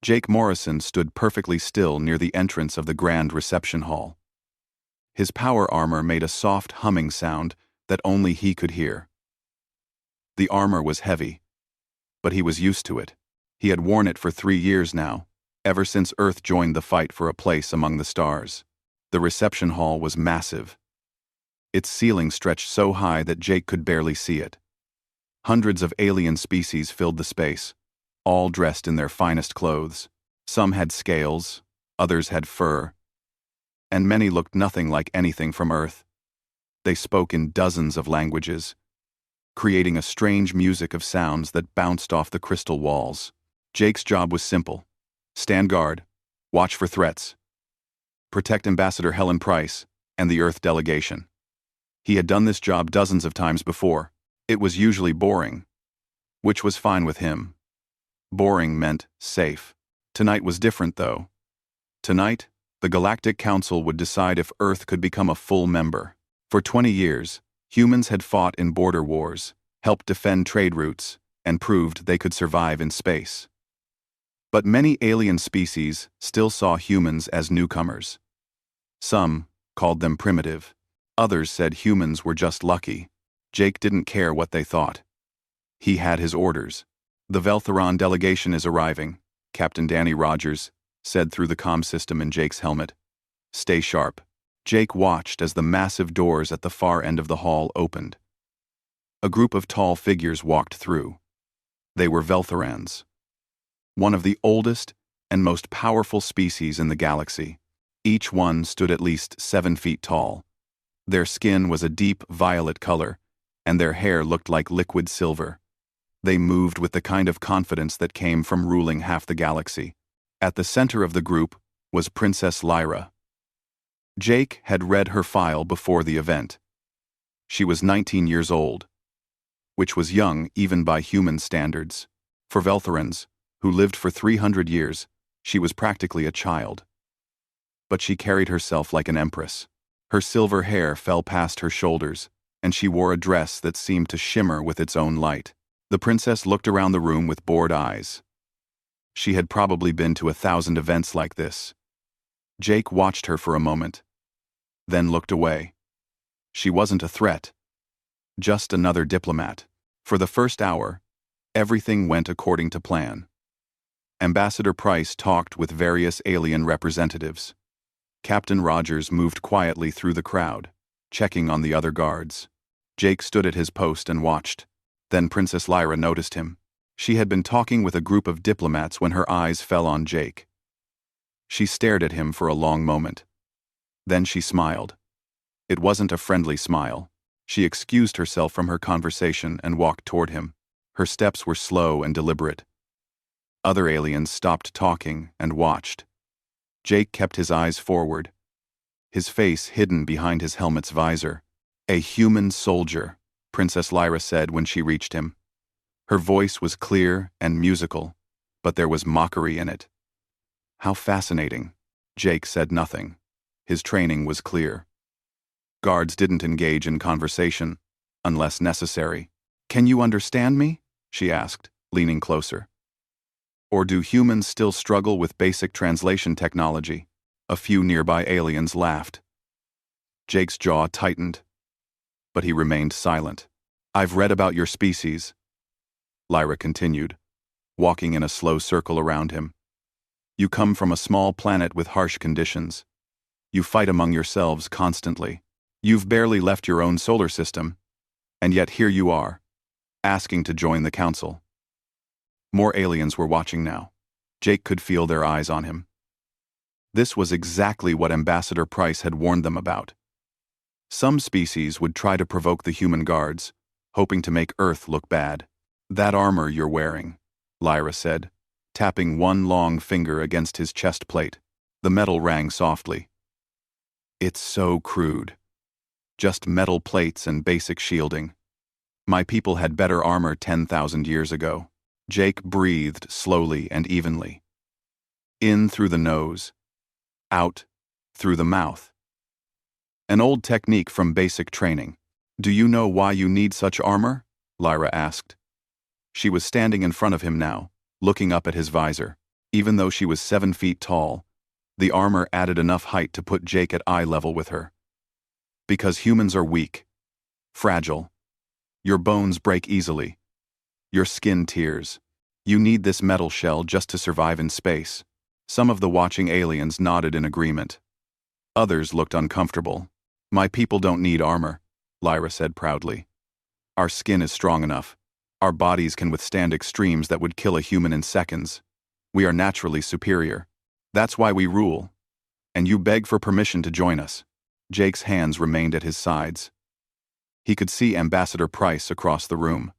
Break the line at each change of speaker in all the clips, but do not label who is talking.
Jake Morrison stood perfectly still near the entrance of the grand reception hall. His power armor made a soft humming sound that only he could hear. The armor was heavy, but he was used to it. He had worn it for 3 years now, ever since Earth joined the fight for a place among the stars. The reception hall was massive. Its ceiling stretched so high that Jake could barely see it. Hundreds of alien species filled the space, all dressed in their finest clothes. Some had scales, others had fur, and many looked nothing like anything from Earth. They spoke in dozens of languages, creating a strange music of sounds that bounced off the crystal walls. Jake's job was simple: stand guard, watch for threats, protect Ambassador Helen Price and the Earth delegation. He had done this job dozens of times before. It was usually boring, which was fine with him. Boring meant safe. Tonight was different, though. Tonight, the Galactic Council would decide if Earth could become a full member. For 20 years, humans had fought in border wars, helped defend trade routes, and proved they could survive in space. But many alien species still saw humans as newcomers. Some called them primitive. Others said humans were just lucky. Jake didn't care what they thought. He had his orders. "The Veltheron delegation is arriving," Captain Danny Rogers said through the comm system in Jake's helmet. "Stay sharp." Jake watched as the massive doors at the far end of the hall opened. A group of tall figures walked through. They were Veltherans, one of the oldest and most powerful species in the galaxy. Each one stood at least 7 feet tall. Their skin was a deep violet color, and their hair looked like liquid silver. They moved with the kind of confidence that came from ruling half the galaxy. At the center of the group was Princess Lyra. Jake had read her file before the event. She was 19 years old, which was young even by human standards. For Veltherans, who lived for 300 years, she was practically a child. But she carried herself like an empress. Her silver hair fell past her shoulders, and she wore a dress that seemed to shimmer with its own light. The princess looked around the room with bored eyes. She had probably been to 1,000 events like this. Jake watched her for a moment, then looked away. She wasn't a threat, just another diplomat. For the first hour, everything went according to plan. Ambassador Price talked with various alien representatives. Captain Rogers moved quietly through the crowd, checking on the other guards. Jake stood at his post and watched. Then Princess Lyra noticed him. She had been talking with a group of diplomats when her eyes fell on Jake. She stared at him for a long moment. Then she smiled. It wasn't a friendly smile. She excused herself from her conversation and walked toward him. Her steps were slow and deliberate. Other aliens stopped talking and watched. Jake kept his eyes forward, his face hidden behind his helmet's visor. "A human soldier," Princess Lyra said when she reached him. Her voice was clear and musical, but there was mockery in it. "How fascinating." Jake said nothing. His training was clear. Guards didn't engage in conversation, unless necessary. "Can you understand me?" she asked, leaning closer. "Or do humans still struggle with basic translation technology?" A few nearby aliens laughed. Jake's jaw tightened, but he remained silent. "I've read about your species," Lyra continued, walking in a slow circle around him. "You come from a small planet with harsh conditions. You fight among yourselves constantly. You've barely left your own solar system, and yet here you are, asking to join the council." More aliens were watching now. Jake could feel their eyes on him. This was exactly what Ambassador Price had warned them about. Some species would try to provoke the human guards, hoping to make Earth look bad. "That armor you're wearing," Lyra said, tapping one long finger against his chest plate. The metal rang softly. "It's so crude. Just metal plates and basic shielding. My people had better armor 10,000 years ago." Jake breathed slowly and evenly. In through the nose, out through the mouth. An old technique from basic training. "Do you know why you need such armor?" Lyra asked. She was standing in front of him now, looking up at his visor. Even though she was 7 feet tall, the armor added enough height to put Jake at eye level with her. Because humans are weak, fragile. Your bones break easily. Your skin tears. You need this metal shell just to survive in space. Some of the watching aliens nodded in agreement. Others looked uncomfortable. My people don't need armor, Lyra said proudly. Our skin is strong enough. Our bodies can withstand extremes that would kill a human in seconds. We are naturally superior. That's why we rule. And you beg for permission to join us. Jake's hands remained at his sides. He could see Ambassador Price across the room.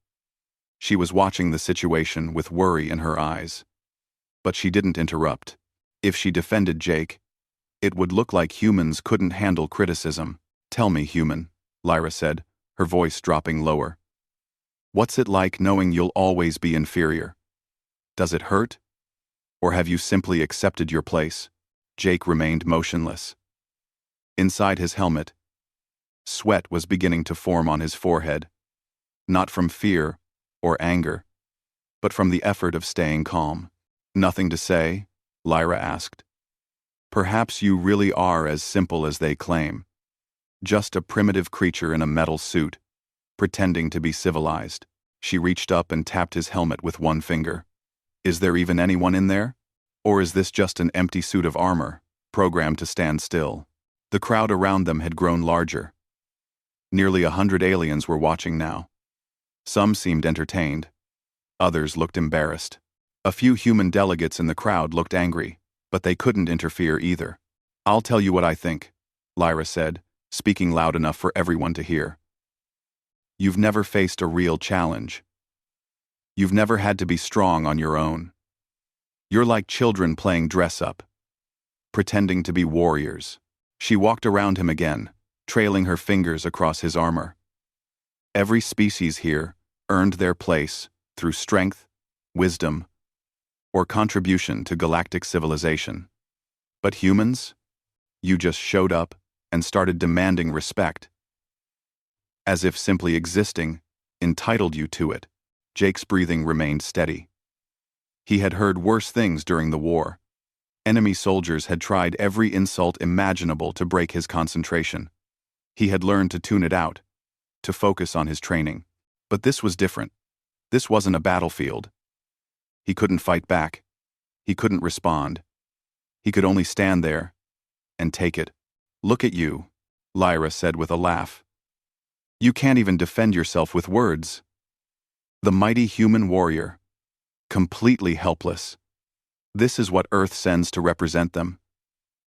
She was watching the situation with worry in her eyes. But she didn't interrupt. If she defended Jake, it would look like humans couldn't handle criticism. Tell me, human, Lyra said, her voice dropping lower. What's it like knowing you'll always be inferior? Does it hurt? Or have you simply accepted your place? Jake remained motionless. Inside his helmet, sweat was beginning to form on his forehead. Not from fear or anger, but from the effort of staying calm. Nothing to say? Lyra asked. Perhaps you really are as simple as they claim. Just a primitive creature in a metal suit, pretending to be civilized. She reached up and tapped his helmet with one finger. Is there even anyone in there? Or is this just an empty suit of armor, programmed to stand still? The crowd around them had grown larger. Nearly 100 aliens were watching now. Some seemed entertained. Others looked embarrassed. A few human delegates in the crowd looked angry, but they couldn't interfere either. I'll tell you what I think, Lyra said, speaking loud enough for everyone to hear. You've never faced a real challenge. You've never had to be strong on your own. You're like children playing dress-up, pretending to be warriors. She walked around him again, trailing her fingers across his armor. Every species here earned their place through strength, wisdom, or contribution to galactic civilization. But humans? You just showed up and started demanding respect. As if simply existing entitled you to it. Jake's breathing remained steady. He had heard worse things during the war. Enemy soldiers had tried every insult imaginable to break his concentration. He had learned to tune it out, to focus on his training. But this was different. This wasn't a battlefield. He couldn't fight back. He couldn't respond. He could only stand there and take it. Look at you, Lyra said with a laugh. You can't even defend yourself with words. The mighty human warrior, completely helpless. This is what Earth sends to represent them.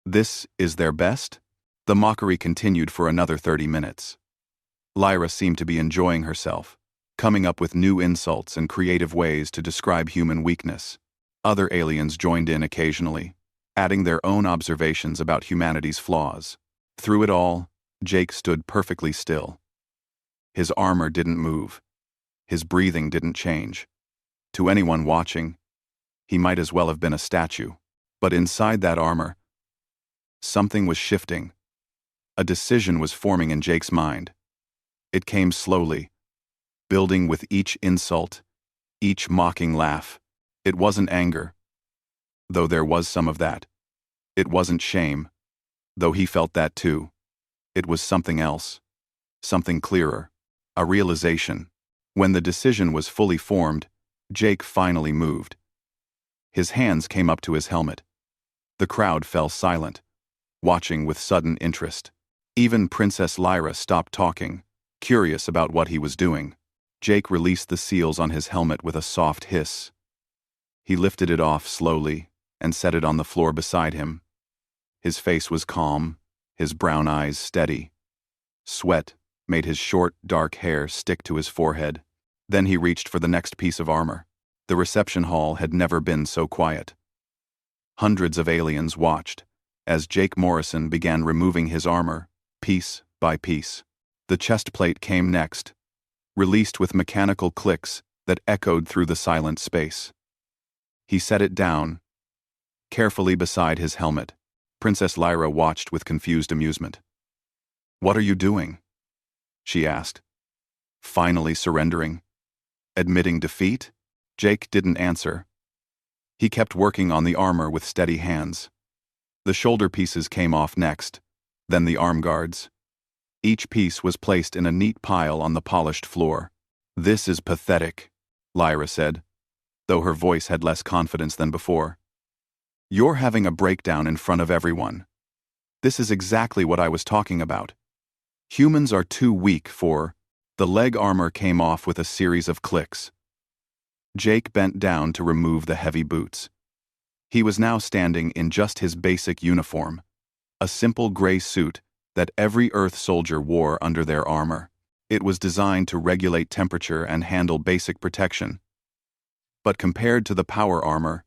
This is their best? The mockery continued for another 30 minutes. Lyra seemed to be enjoying herself, coming up with new insults and creative ways to describe human weakness. Other aliens joined in occasionally, adding their own observations about humanity's flaws. Through it all, Jake stood perfectly still. His armor didn't move. His breathing didn't change. To anyone watching, he might as well have been a statue. But inside that armor, something was shifting. A decision was forming in Jake's mind. It came slowly, building with each insult, each mocking laugh. It wasn't anger, though there was some of that. It wasn't shame, though he felt that too. It was something else, something clearer, a realization. When the decision was fully formed, Jake finally moved. His hands came up to his helmet. The crowd fell silent, watching with sudden interest. Even Princess Lyra stopped talking, curious about what he was doing. Jake released the seals on his helmet with a soft hiss. He lifted it off slowly and set it on the floor beside him. His face was calm, his brown eyes steady. Sweat made his short, dark hair stick to his forehead. Then he reached for the next piece of armor. The reception hall had never been so quiet. Hundreds of aliens watched as Jake Morrison began removing his armor, piece by piece. The chest plate came next, released with mechanical clicks that echoed through the silent space. He set it down, carefully beside his helmet. Princess Lyra watched with confused amusement. "What are you doing?" she asked. Finally surrendering? Admitting defeat? Jake didn't answer. He kept working on the armor with steady hands. The shoulder pieces came off next, then the arm guards. Each piece was placed in a neat pile on the polished floor. "This is pathetic," Lyra said, though her voice had less confidence than before. "You're having a breakdown in front of everyone. This is exactly what I was talking about. Humans are too weak for—" The leg armor came off with a series of clicks. Jake bent down to remove the heavy boots. He was now standing in just his basic uniform, a simple gray suit that every Earth soldier wore under their armor. It was designed to regulate temperature and handle basic protection. But compared to the power armor,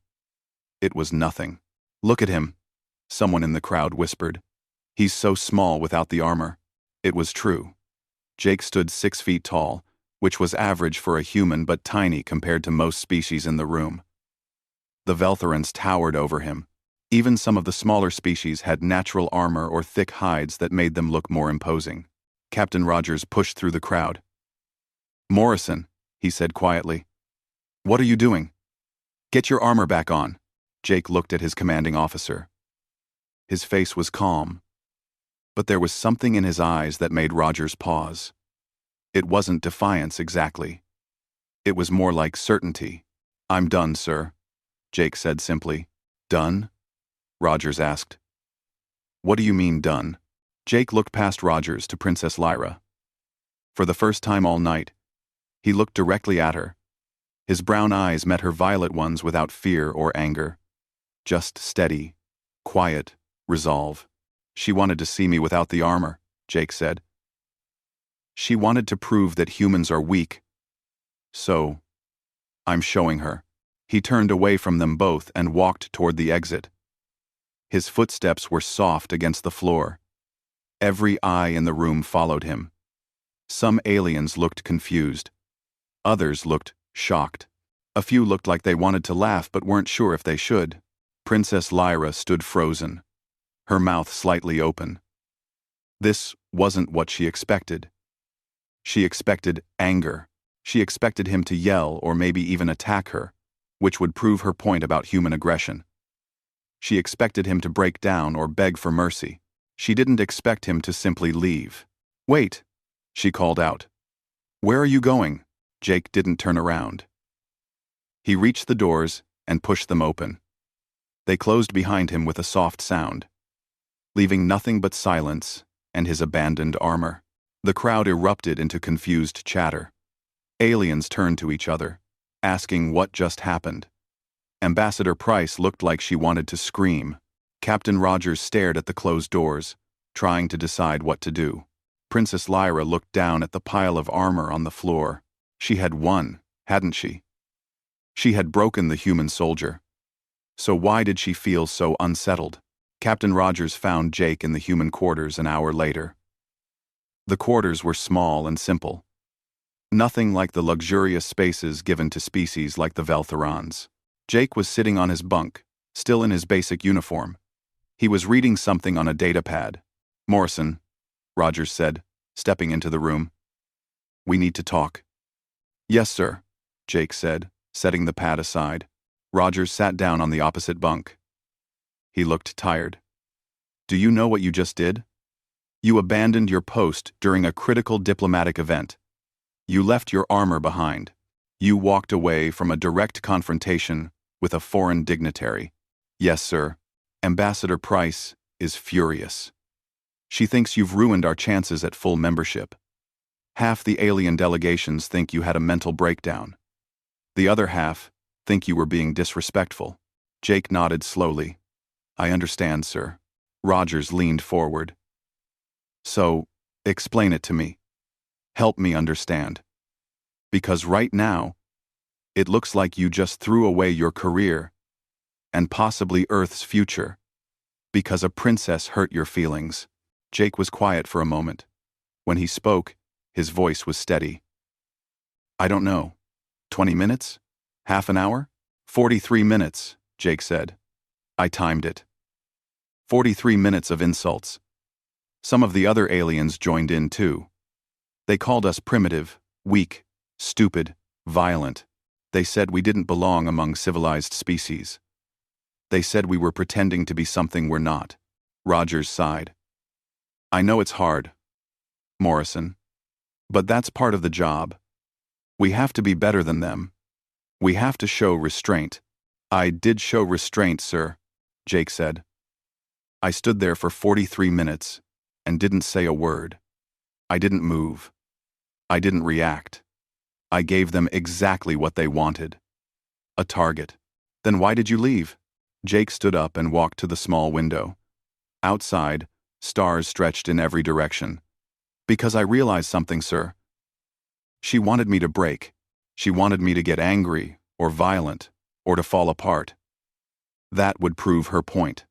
it was nothing. "Look at him," someone in the crowd whispered. "He's so small without the armor." It was true. Jake stood 6 feet tall, which was average for a human but tiny compared to most species in the room. The Veltherans towered over him. Even some of the smaller species had natural armor or thick hides that made them look more imposing. Captain Rogers pushed through the crowd. "Morrison," he said quietly. "What are you doing? Get your armor back on." Jake looked at his commanding officer. His face was calm, but there was something in his eyes that made Rogers pause. It wasn't defiance exactly. It was more like certainty. "I'm done, sir," Jake said simply. "Done?" Rogers asked. "What do you mean, done?" Jake looked past Rogers to Princess Lyra. For the first time all night, he looked directly at her. His brown eyes met her violet ones without fear or anger. Just steady, quiet, resolve. "She wanted to see me without the armor," Jake said. "She wanted to prove that humans are weak. So, I'm showing her." He turned away from them both and walked toward the exit. His footsteps were soft against the floor. Every eye in the room followed him. Some aliens looked confused. Others looked shocked. A few looked like they wanted to laugh but weren't sure if they should. Princess Lyra stood frozen, her mouth slightly open. This wasn't what she expected. She expected anger. She expected him to yell or maybe even attack her, which would prove her point about human aggression. She expected him to break down or beg for mercy. She didn't expect him to simply leave. "Wait," she called out. "Where are you going?" Jake didn't turn around. He reached the doors and pushed them open. They closed behind him with a soft sound, leaving nothing but silence and his abandoned armor. The crowd erupted into confused chatter. Aliens turned to each other, asking what just happened. Ambassador Price looked like she wanted to scream. Captain Rogers stared at the closed doors, trying to decide what to do. Princess Lyra looked down at the pile of armor on the floor. She had won, hadn't she? She had broken the human soldier. So why did she feel so unsettled? Captain Rogers found Jake in the human quarters an hour later. The quarters were small and simple. Nothing like the luxurious spaces given to species like the Veltherans. Jake was sitting on his bunk, still in his basic uniform. He was reading something on a datapad. "Morrison," Rogers said, stepping into the room. "We need to talk." "Yes, sir," Jake said, setting the pad aside. Rogers sat down on the opposite bunk. He looked tired. "Do you know what you just did? You abandoned your post during a critical diplomatic event. You left your armor behind. You walked away from a direct confrontation with a foreign dignitary. Yes, sir. Ambassador Price is furious. She thinks you've ruined our chances at full membership. Half the alien delegations think you had a mental breakdown. The other half think you were being disrespectful." Jake nodded slowly. "I understand, sir." Rogers leaned forward. "So, explain it to me. Help me understand. Because right now, it looks like you just threw away your career and possibly Earth's future because a princess hurt your feelings." Jake was quiet for a moment. When he spoke, his voice was steady. "I don't know. 20 minutes? Half an hour? 43 minutes, Jake said. "I timed it. 43 minutes of insults. Some of the other aliens joined in too. They called us primitive, weak, stupid, violent. They said we didn't belong among civilized species. They said we were pretending to be something we're not. Rogers sighed. I know it's hard, Morrison. But that's part of the job. We have to be better than them. We have to show restraint. I did show restraint, sir, Jake said. I stood there for 43 minutes and didn't say a word. I didn't move. I didn't react. I gave them exactly what they wanted. A target. Then why did you leave? Jake stood up and walked to the small window. Outside, stars stretched in every direction. Because I realized something, sir. She wanted me to break. She wanted me to get angry, or violent, or to fall apart. That would prove her point.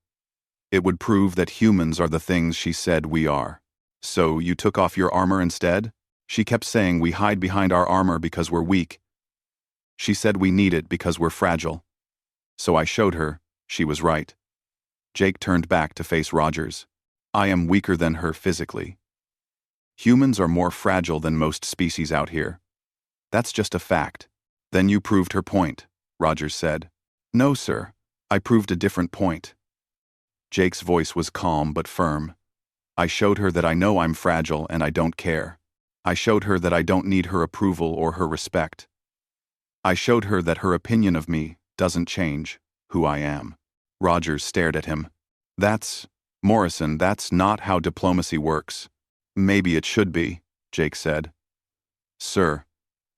It would prove that humans are the things she said we are. So you took off your armor instead? She kept saying we hide behind our armor because we're weak. She said we need it because we're fragile. So I showed her she was right. Jake turned back to face Rogers. I am weaker than her physically. Humans are more fragile than most species out here. That's just a fact. Then you proved her point, Rogers said. No, sir. I proved a different point. Jake's voice was calm but firm. I showed her that I know I'm fragile and I don't care. I showed her that I don't need her approval or her respect. I showed her that her opinion of me doesn't change who I am. Rogers stared at him. Morrison, that's not how diplomacy works. Maybe it should be, Jake said. Sir,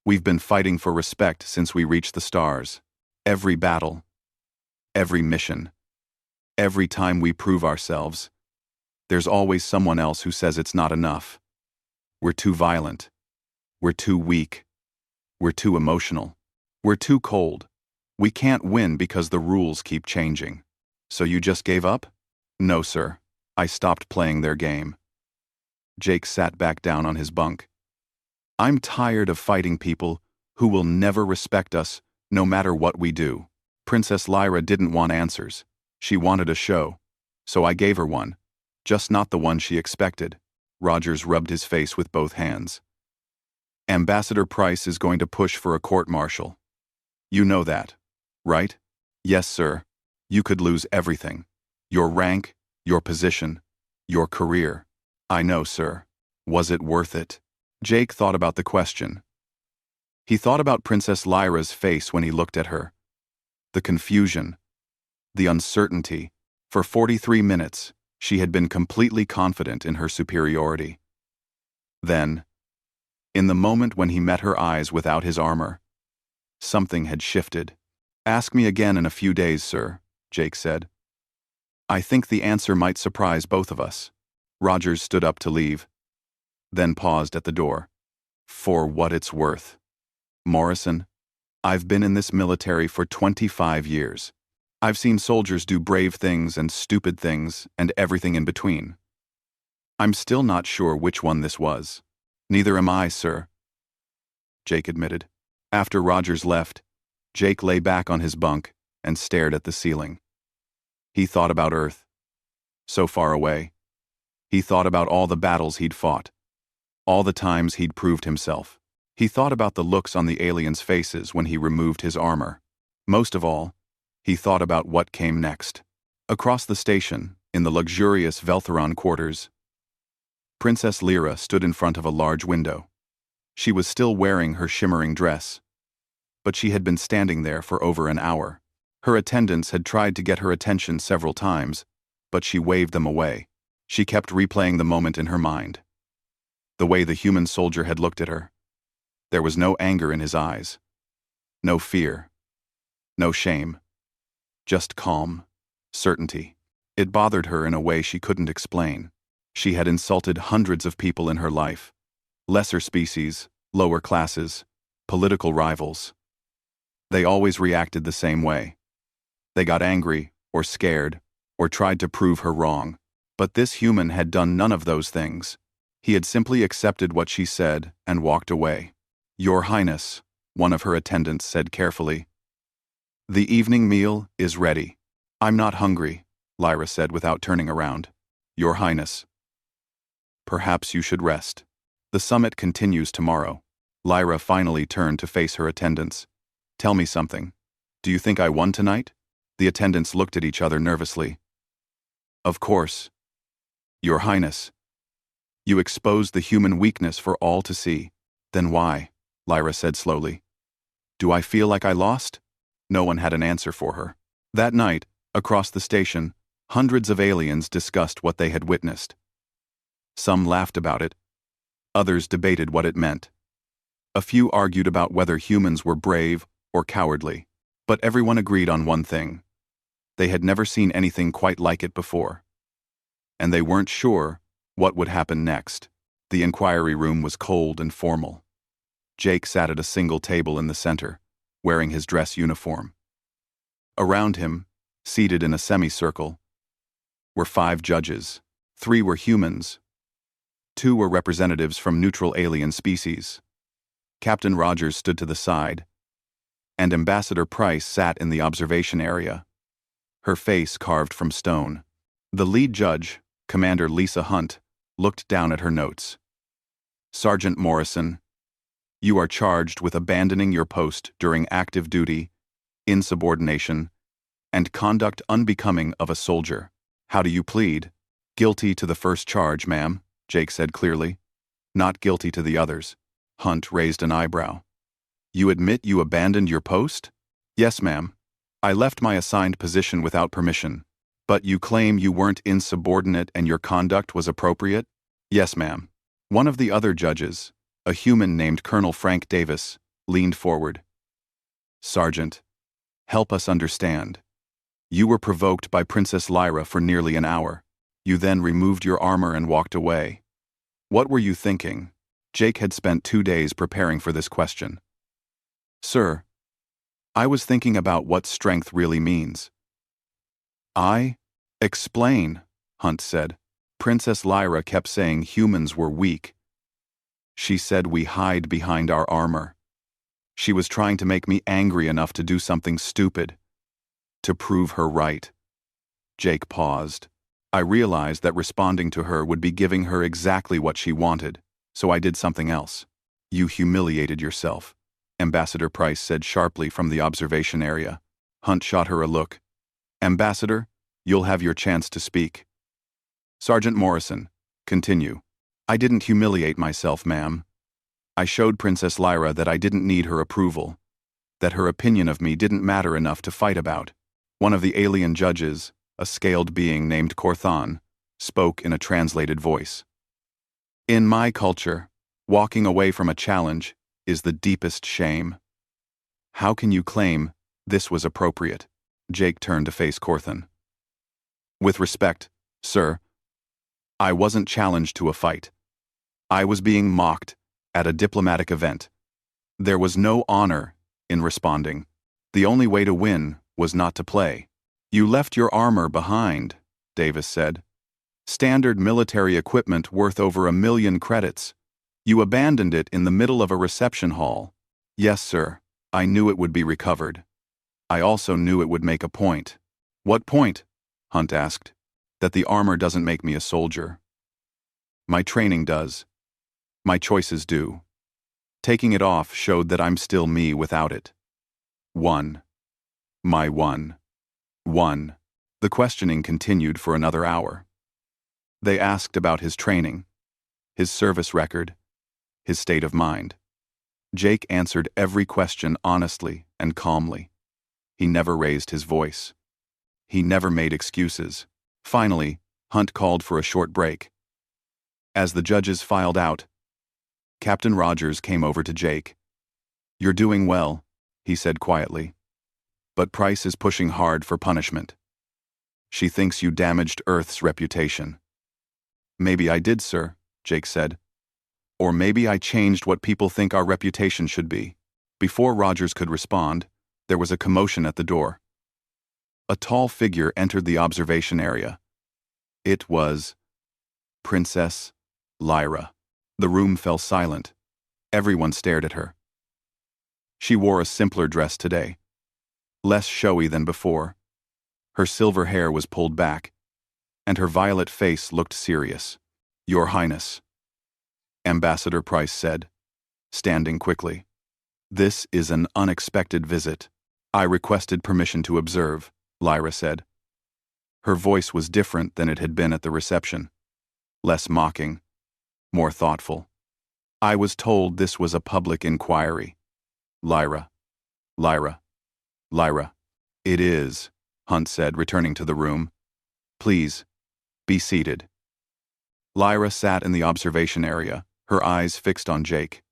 we've been fighting for respect since we reached the stars. Every battle, every mission, every time we prove ourselves, there's always someone else who says it's not enough. We're too violent. We're too weak. We're too emotional. We're too cold. We can't win because the rules keep changing. So you just gave up? No, sir. I stopped playing their game. Jake sat back down on his bunk. I'm tired of fighting people who will never respect us no matter what we do. Princess Lyra didn't want answers. She wanted a show. So I gave her one. Just not the one she expected. Rogers rubbed his face with both hands. Ambassador Price is going to push for a court-martial. You know that, right? Yes, sir. You could lose everything. Your rank, your position, your career. I know, sir. Was it worth it? Jake thought about the question. He thought about Princess Lyra's face when he looked at her. The confusion. The uncertainty. For 43 minutes, she had been completely confident in her superiority. Then, in the moment when he met her eyes without his armor, something had shifted. Ask me again in a few days, sir, Jake said. I think the answer might surprise both of us. Rogers stood up to leave, then paused at the door. For what it's worth. Morrison, I've been in this military for 25 years. I've seen soldiers do brave things and stupid things and everything in between. I'm still not sure which one this was. Neither am I, sir, Jake admitted. After Rogers left, Jake lay back on his bunk and stared at the ceiling. He thought about Earth. So far away. He thought about all the battles he'd fought. All the times he'd proved himself. He thought about the looks on the aliens' faces when he removed his armor. Most of all, he thought about what came next. Across the station, in the luxurious Veltheron quarters, Princess Lyra stood in front of a large window. She was still wearing her shimmering dress, but she had been standing there for over an hour. Her attendants had tried to get her attention several times, but she waved them away. She kept replaying the moment in her mind. The way the human soldier had looked at her. There was no anger in his eyes. No fear. No shame. Just calm. Certainty. It bothered her in a way she couldn't explain. She had insulted hundreds of people in her life. Lesser species, lower classes, political rivals. They always reacted the same way. They got angry, or scared, or tried to prove her wrong. But this human had done none of those things. He had simply accepted what she said and walked away. Your Highness, one of her attendants said carefully. The evening meal is ready. I'm not hungry, Lyra said without turning around. Your Highness. Perhaps you should rest. The summit continues tomorrow. Lyra finally turned to face her attendants. Tell me something. Do you think I won tonight? The attendants looked at each other nervously. Of course. Your Highness. You exposed the human weakness for all to see. Then why? Lyra said slowly. Do I feel like I lost? No one had an answer for her. That night, across the station, hundreds of aliens discussed what they had witnessed. Some laughed about it. Others debated what it meant. A few argued about whether humans were brave or cowardly. But everyone agreed on one thing. They had never seen anything quite like it before. And they weren't sure what would happen next. The inquiry room was cold and formal. Jake sat at a single table in the center, wearing his dress uniform. Around him, seated in a semicircle, were 5 judges. 3 were humans. 2 were representatives from neutral alien species. Captain Rogers stood to the side, and Ambassador Price sat in the observation area, her face carved from stone. The lead judge, Commander Lisa Hunt, looked down at her notes. Sergeant Morrison, you are charged with abandoning your post during active duty, insubordination, and conduct unbecoming of a soldier. How do you plead? Guilty to the first charge, ma'am, Jake said clearly. Not guilty to the others. Hunt raised an eyebrow. You admit you abandoned your post? Yes, ma'am. I left my assigned position without permission. But you claim you weren't insubordinate and your conduct was appropriate? Yes, ma'am. One of the other judges, a human named Colonel Frank Davis, leaned forward. Sergeant, help us understand. You were provoked by Princess Lyra for nearly an hour. You then removed your armor and walked away. What were you thinking? Jake had spent 2 days preparing for this question. Sir, I was thinking about what strength really means. Explain, Hunt said. Princess Lyra kept saying humans were weak. She said we hide behind our armor. She was trying to make me angry enough to do something stupid. To prove her right. Jake paused. I realized that responding to her would be giving her exactly what she wanted, so I did something else. You humiliated yourself, Ambassador Price said sharply from the observation area. Hunt shot her a look. Ambassador, you'll have your chance to speak. Sergeant Morrison, continue. I didn't humiliate myself, ma'am. I showed Princess Lyra that I didn't need her approval, that her opinion of me didn't matter enough to fight about. One of the alien judges, a scaled being named Corthan, spoke in a translated voice. In my culture, walking away from a challenge is the deepest shame. How can you claim this was appropriate? Jake turned to face Corthan. With respect, sir, I wasn't challenged to a fight. I was being mocked at a diplomatic event. There was no honor in responding. The only way to win was not to play. You left your armor behind, Davis said. Standard military equipment worth over 1 million credits. You abandoned it in the middle of a reception hall. Yes, sir, I knew it would be recovered. I also knew it would make a point. What point? Hunt asked. That the armor doesn't make me a soldier. My training does. My choices do. Taking it off showed that I'm still me without it. One. My one. One. The questioning continued for another hour. They asked about his training, his service record, his state of mind. Jake answered every question honestly and calmly. He never raised his voice. He never made excuses. Finally, Hunt called for a short break. As the judges filed out, Captain Rogers came over to Jake. You're doing well, he said quietly. But Price is pushing hard for punishment. She thinks you damaged Earth's reputation. Maybe I did, sir, Jake said. Or maybe I changed what people think our reputation should be. Before Rogers could respond, there was a commotion at the door. A tall figure entered the observation area. It was Princess Lyra. The room fell silent. Everyone stared at her. She wore a simpler dress today, less showy than before. Her silver hair was pulled back, and her violet face looked serious. Your Highness, Ambassador Price said, standing quickly. This is an unexpected visit. I requested permission to observe. Lyra said. Her voice was different than it had been at the reception. Less mocking, more thoughtful. I was told this was a public inquiry. Lyra. Lyra. Lyra. It is, Hunt said, returning to the room. Please, be seated. Lyra sat in the observation area, her eyes fixed on Jake.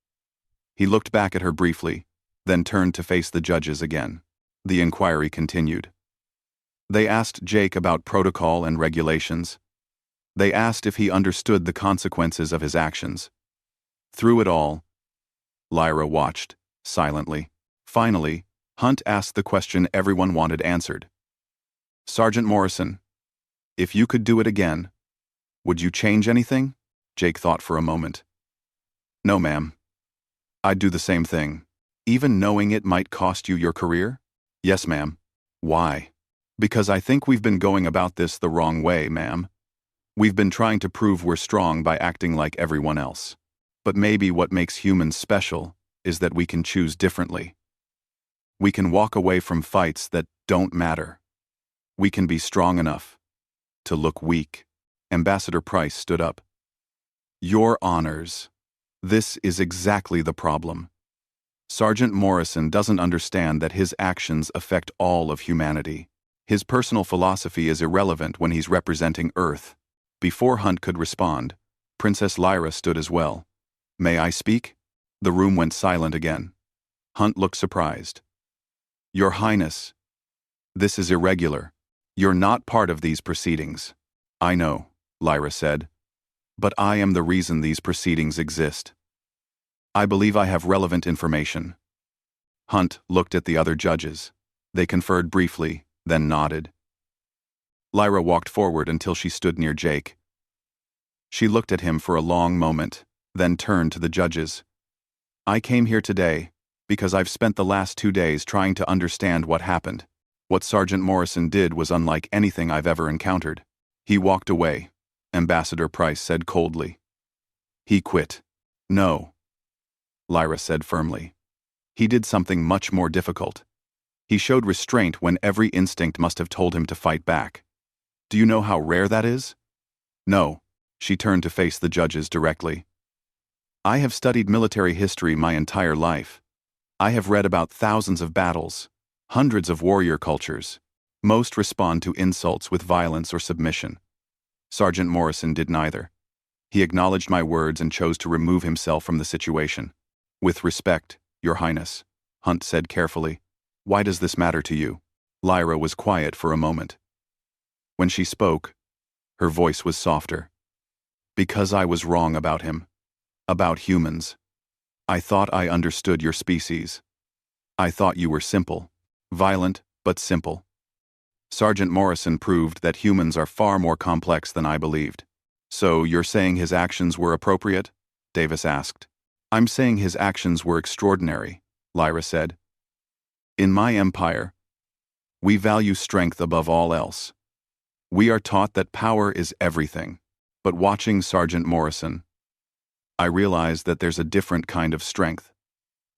He looked back at her briefly, then turned to face the judges again. The inquiry continued. They asked Jake about protocol and regulations. They asked if he understood the consequences of his actions. Through it all, Lyra watched, silently. Finally, Hunt asked the question everyone wanted answered. Sergeant Morrison, if you could do it again, would you change anything? Jake thought for a moment. No, ma'am. I'd do the same thing, even knowing it might cost you your career? Yes, ma'am. Why? Because I think we've been going about this the wrong way, ma'am. We've been trying to prove we're strong by acting like everyone else. But maybe what makes humans special is that we can choose differently. We can walk away from fights that don't matter. We can be strong enough to look weak. Ambassador Price stood up. Your honors. This is exactly the problem. Sergeant Morrison doesn't understand that his actions affect all of humanity. His personal philosophy is irrelevant when he's representing Earth. Before Hunt could respond, Princess Lyra stood as well. May I speak? The room went silent again. Hunt looked surprised. Your Highness, this is irregular. You're not part of these proceedings. I know, Lyra said. But I am the reason these proceedings exist. I believe I have relevant information. Hunt looked at the other judges. They conferred briefly, then nodded. Lyra walked forward until she stood near Jake. She looked at him for a long moment, then turned to the judges. I came here today because I've spent the last 2 days trying to understand what happened. What Sergeant Morrison did was unlike anything I've ever encountered. He walked away, Ambassador Price said coldly. He quit. No, Lyra said firmly. He did something much more difficult. He showed restraint when every instinct must have told him to fight back. Do you know how rare that is? No, she turned to face the judges directly. I have studied military history my entire life. I have read about thousands of battles, hundreds of warrior cultures. Most respond to insults with violence or submission. Sergeant Morrison did neither. He acknowledged my words and chose to remove himself from the situation. With respect, Your Highness, Hunt said carefully. Why does this matter to you? Lyra was quiet for a moment. When she spoke, her voice was softer. Because I was wrong about him. About humans. I thought I understood your species. I thought you were simple. Violent, but simple. Sergeant Morrison proved that humans are far more complex than I believed. So you're saying his actions were appropriate? Davis asked. I'm saying his actions were extraordinary, Lyra said. In my empire, we value strength above all else. We are taught that power is everything. But watching Sergeant Morrison, I realized that there's a different kind of strength.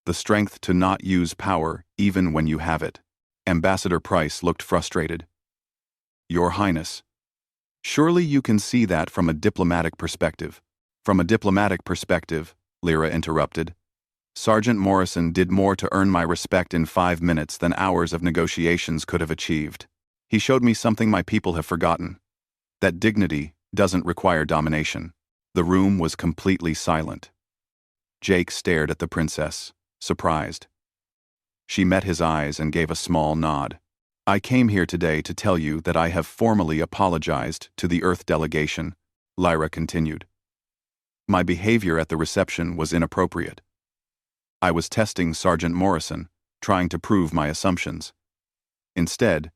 The strength to not use power even when you have it. Ambassador Price looked frustrated. Your Highness, surely you can see that from a diplomatic perspective. From a diplomatic perspective, Lyra interrupted. Sergeant Morrison did more to earn my respect in 5 minutes than hours of negotiations could have achieved. He showed me something my people have forgotten. That dignity doesn't require domination. The room was completely silent. Jake stared at the princess, surprised. She met his eyes and gave a small nod. I came here today to tell you that I have formally apologized to the Earth delegation, Lyra continued. My behavior at the reception was inappropriate. I was testing Sergeant Morrison, trying to prove my assumptions. Instead,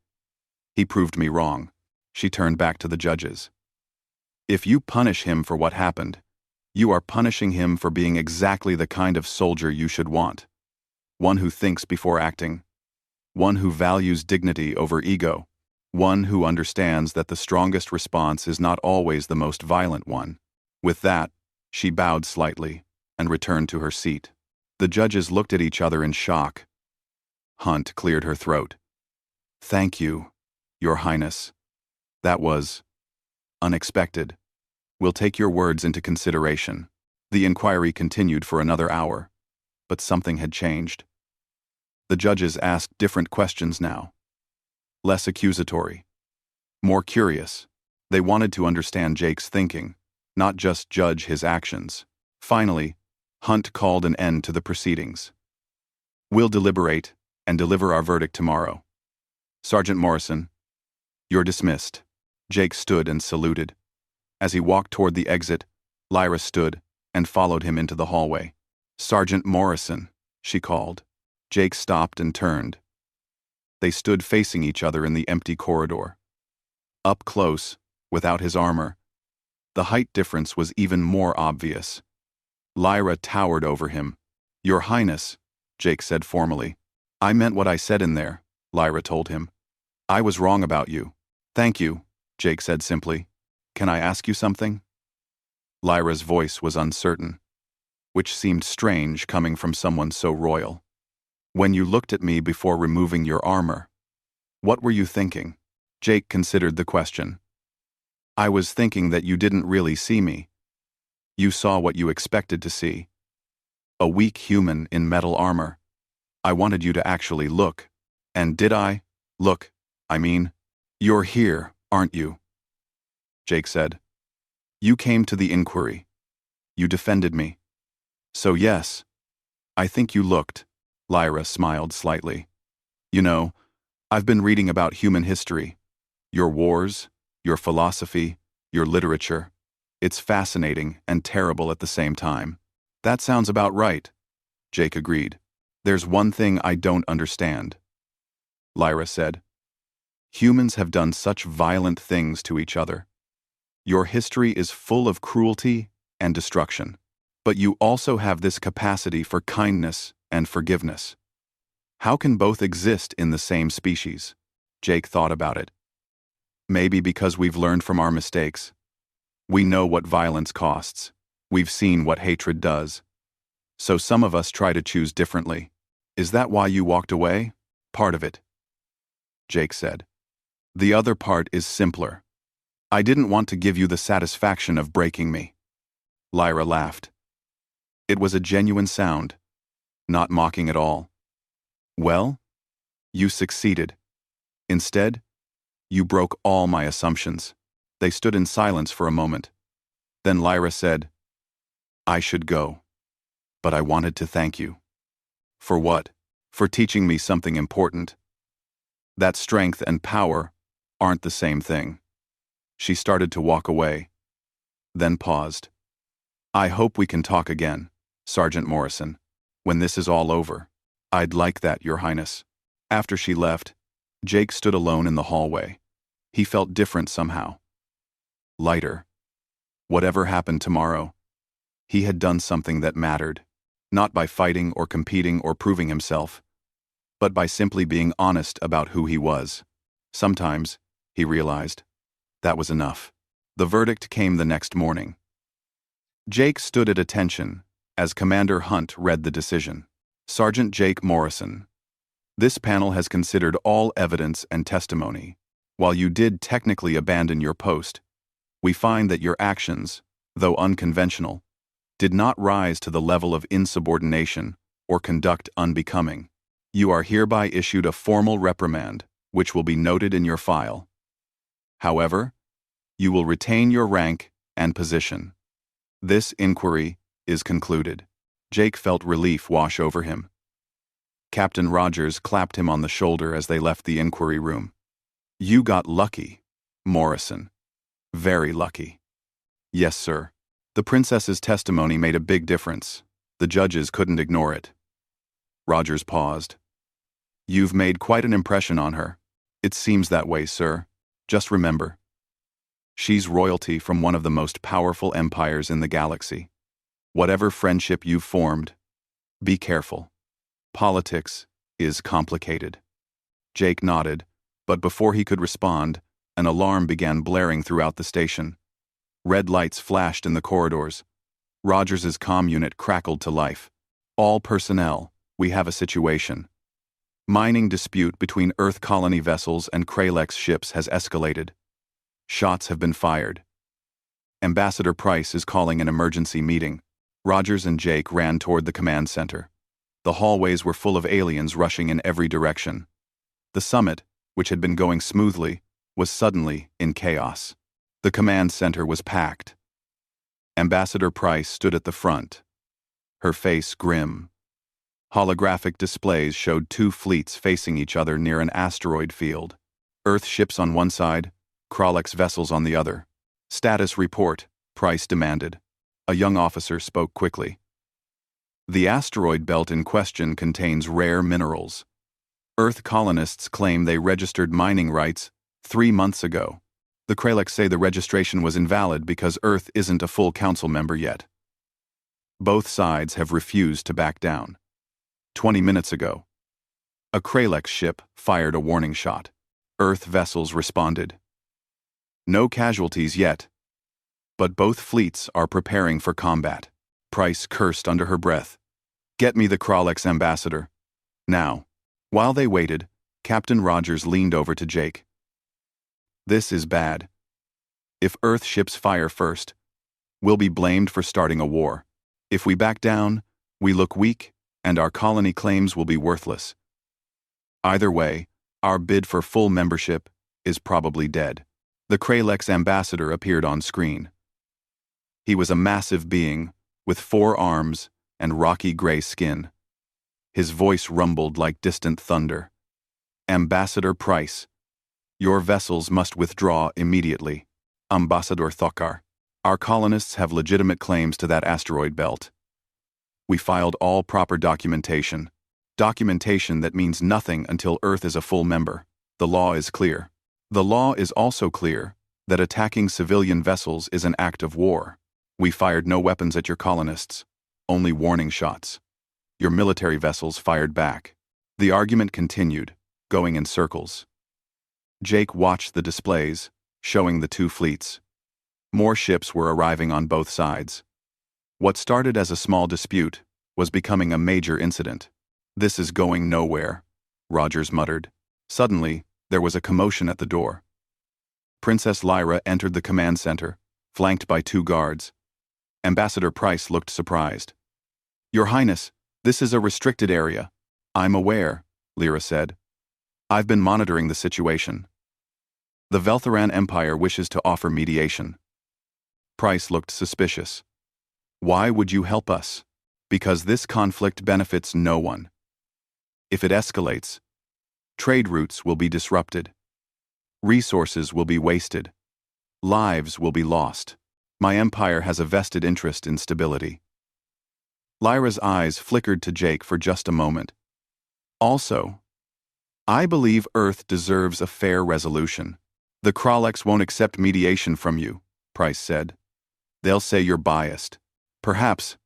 he proved me wrong. She turned back to the judges. If you punish him for what happened, you are punishing him for being exactly the kind of soldier you should want. One who thinks before acting. One who values dignity over ego. One who understands that the strongest response is not always the most violent one. With that, she bowed slightly and returned to her seat. The judges looked at each other in shock. Hunt cleared her throat. Thank you, Your Highness. That was unexpected. We'll take your words into consideration. The inquiry continued for another hour, but something had changed. The judges asked different questions now. Less accusatory. More curious. They wanted to understand Jake's thinking, not just judge his actions. Finally, Hunt called an end to the proceedings. We'll deliberate and deliver our verdict tomorrow. Sergeant Morrison, you're dismissed. Jake stood and saluted. As he walked toward the exit, Lyra stood and followed him into the hallway. Sergeant Morrison, she called. Jake stopped and turned. They stood facing each other in the empty corridor. Up close, without his armor, the height difference was even more obvious. Lyra towered over him. Your Highness, Jake said formally. I meant what I said in there, Lyra told him. I was wrong about you. Thank you, Jake said simply. Can I ask you something? Lyra's voice was uncertain, which seemed strange coming from someone so royal. When you looked at me before removing your armor, what were you thinking? Jake considered the question. I was thinking that you didn't really see me. You saw what you expected to see. A weak human in metal armor. I wanted you to actually look. And did I? Look, I mean, you're here, aren't you? Jake said. You came to the inquiry. You defended me. So yes, I think you looked. Lyra smiled slightly. You know, I've been reading about human history. Your wars, your philosophy, your literature. It's fascinating and terrible at the same time. That sounds about right, Jake agreed. There's one thing I don't understand, Lyra said. Humans have done such violent things to each other. Your history is full of cruelty and destruction. But you also have this capacity for kindness and forgiveness. How can both exist in the same species? Jake thought about it. Maybe because we've learned from our mistakes. We know what violence costs. We've seen what hatred does. So some of us try to choose differently. Is that why you walked away? Part of it, Jake said. The other part is simpler. I didn't want to give you the satisfaction of breaking me. Lyra laughed. It was a genuine sound, not mocking at all. Well, you succeeded. Instead, you broke all my assumptions. They stood in silence for a moment. Then Lyra said, I should go. But I wanted to thank you. For what? For teaching me something important. That strength and power aren't the same thing. She started to walk away, then paused. I hope we can talk again, Sergeant Morrison, when this is all over. I'd like that, Your Highness. After she left, Jake stood alone in the hallway. He felt different somehow. Lighter. Whatever happened tomorrow, he had done something that mattered, not by fighting or competing or proving himself, but by simply being honest about who he was. Sometimes, he realized, that was enough. The verdict came the next morning. Jake stood at attention as Commander Hunt read the decision. Sergeant Jake Morrison. This panel has considered all evidence and testimony. While you did technically abandon your post, we find that your actions, though unconventional, did not rise to the level of insubordination or conduct unbecoming. You are hereby issued a formal reprimand, which will be noted in your file. However, you will retain your rank and position. This inquiry is concluded. Jake felt relief wash over him. Captain Rogers clapped him on the shoulder as they left the inquiry room. You got lucky, Morrison. Very lucky. Yes, sir. The princess's testimony made a big difference. The judges couldn't ignore it. Rogers paused. You've made quite an impression on her. It seems that way, sir. Just remember, she's royalty from one of the most powerful empires in the galaxy. Whatever friendship you've formed, be careful. Politics is complicated. Jake nodded, but before he could respond, an alarm began blaring throughout the station. Red lights flashed in the corridors. Rogers's comm unit crackled to life. All personnel, we have a situation. Mining dispute between Earth colony vessels and Kralex ships has escalated. Shots have been fired. Ambassador Price is calling an emergency meeting. Rogers and Jake ran toward the command center. The hallways were full of aliens rushing in every direction. The summit, which had been going smoothly, was suddenly in chaos. The command center was packed. Ambassador Price stood at the front, her face grim. Holographic displays showed two fleets facing each other near an asteroid field. Earth ships on one side, Kralex vessels on the other. "Status report," Price demanded. A young officer spoke quickly. "The asteroid belt in question contains rare minerals. Earth colonists claim they registered mining rights 3 months ago. The Kralex say the registration was invalid because Earth isn't a full council member yet. Both sides have refused to back down. 20 minutes ago, a Kralex ship fired a warning shot. Earth vessels responded. No casualties yet, but both fleets are preparing for combat." Price cursed under her breath. "Get me the Kralex ambassador. Now." While they waited, Captain Rogers leaned over to Jake. "This is bad. If Earth ships fire first, we'll be blamed for starting a war. If we back down, we look weak, and our colony claims will be worthless. Either way, our bid for full membership is probably dead." The Kralex ambassador appeared on screen. He was a massive being, with 4 arms and rocky gray skin. His voice rumbled like distant thunder. "Ambassador Price, your vessels must withdraw immediately. Ambassador Thokar, our colonists have legitimate claims to that asteroid belt. We filed all proper documentation. Documentation that means nothing until Earth is a full member. The law is clear. The law is also clear that attacking civilian vessels is an act of war. We fired no weapons at your colonists, only warning shots. Your military vessels fired back." The argument continued, going in circles. Jake watched the displays, showing the two fleets. More ships were arriving on both sides. What started as a small dispute was becoming a major incident. "This is going nowhere," Rogers muttered. Suddenly, there was a commotion at the door. Princess Lyra entered the command center, flanked by 2 guards. Ambassador Price looked surprised. "Your Highness, this is a restricted area." "I'm aware," Lyra said. "I've been monitoring the situation. The Veltharan Empire wishes to offer mediation." Price looked suspicious. "Why would you help us?" "Because this conflict benefits no one. If it escalates, trade routes will be disrupted. Resources will be wasted. Lives will be lost. My empire has a vested interest in stability." Lyra's eyes flickered to Jake for just a moment. "Also, I believe Earth deserves a fair resolution." "The Kralex won't accept mediation from you," Price said. "They'll say you're biased. Perhaps.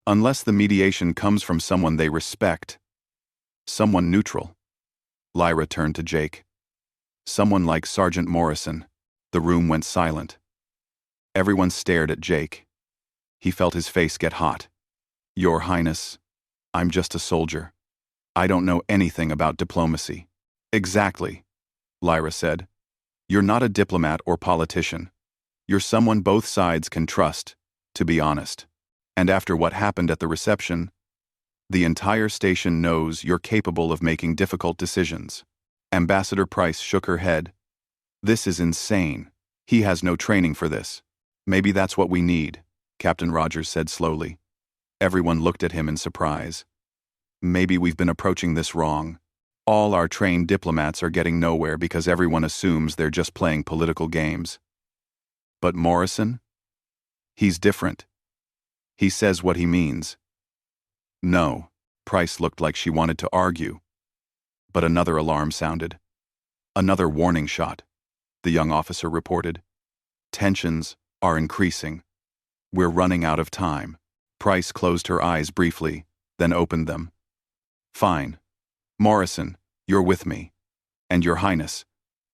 Unless the mediation comes from someone they respect. Someone neutral." Lyra turned to Jake. "Someone like Sergeant Morrison." The room went silent. Everyone stared at Jake. He felt his face get hot. "Your Highness, I'm just a soldier. I don't know anything about diplomacy." "Exactly," Lyra said. "You're not a diplomat or politician. You're someone both sides can trust, to be honest. And after what happened at the reception, the entire station knows you're capable of making difficult decisions." Ambassador Price shook her head. "This is insane. He has no training for this." "Maybe that's what we need," Captain Rogers said slowly. Everyone looked at him in surprise. "Maybe we've been approaching this wrong. All our trained diplomats are getting nowhere because everyone assumes they're just playing political games. But Morrison? He's different. He says what he means." "No." Price looked like she wanted to argue. But another alarm sounded. "Another warning shot," the young officer reported. "Tensions are increasing. We're running out of time." Price closed her eyes briefly, then opened them. "Fine. Morrison, you're with me. And Your Highness,